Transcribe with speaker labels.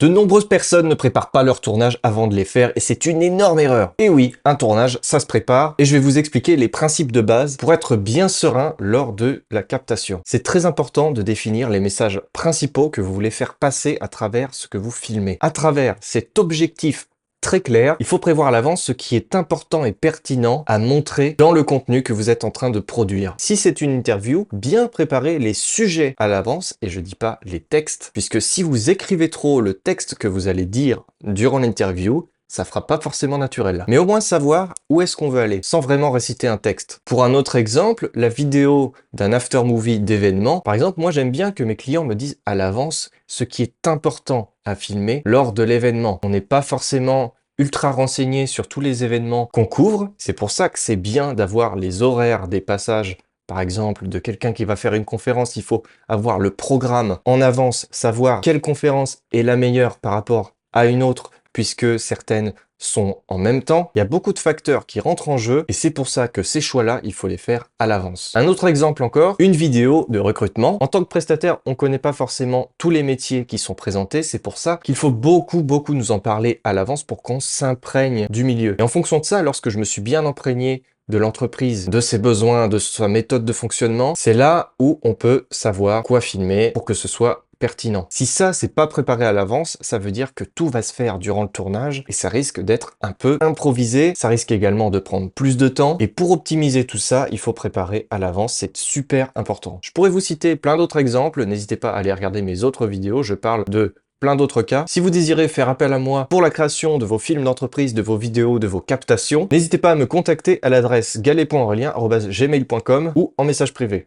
Speaker 1: De nombreuses personnes ne préparent pas leur tournage avant de les faire et c'est une énorme erreur. Et oui, un tournage, ça se prépare et je vais vous expliquer les principes de base pour être bien serein lors de la captation. C'est très important de définir les messages principaux que vous voulez faire passer à travers ce que vous filmez. À travers cet objectif très clair, il faut prévoir à l'avance ce qui est important et pertinent à montrer dans le contenu que vous êtes en train de produire. Si c'est une interview, bien préparer les sujets à l'avance, et je dis pas les textes, puisque si vous écrivez trop le texte que vous allez dire durant l'interview, ça fera pas forcément naturel. Mais au moins savoir où est-ce qu'on veut aller, sans vraiment réciter un texte. Pour un autre exemple, la vidéo d'un after movie d'événement, par exemple, moi j'aime bien que mes clients me disent à l'avance ce qui est important à filmer lors de l'événement. On n'est pas forcément ultra renseigné sur tous les événements qu'on couvre. C'est pour ça que c'est bien d'avoir les horaires des passages. Par exemple, de quelqu'un qui va faire une conférence, il faut avoir le programme en avance, savoir quelle conférence est la meilleure par rapport à une autre, puisque certaines sont en même temps. Il y a beaucoup de facteurs qui rentrent en jeu et c'est pour ça que ces choix-là, il faut les faire à l'avance. Un autre exemple encore, une vidéo de recrutement. En tant que prestataire, on ne connaît pas forcément tous les métiers qui sont présentés. C'est pour ça qu'il faut beaucoup nous en parler à l'avance pour qu'on s'imprègne du milieu. Et en fonction de ça, lorsque je me suis bien imprégné de l'entreprise, de ses besoins, de sa méthode de fonctionnement, c'est là où on peut savoir quoi filmer pour que ce soit pertinent. Si ça, c'est pas préparé à l'avance, ça veut dire que tout va se faire durant le tournage et ça risque d'être un peu improvisé. Ça risque également de prendre plus de temps. Et pour optimiser tout ça, il faut préparer à l'avance. C'est super important. Je pourrais vous citer plein d'autres exemples. N'hésitez pas à aller regarder mes autres vidéos. Je parle de plein d'autres cas. Si vous désirez faire appel à moi pour la création de vos films d'entreprise, de vos vidéos, de vos captations, n'hésitez pas à me contacter à l'adresse galet.aurelien@gmail.com ou en message privé.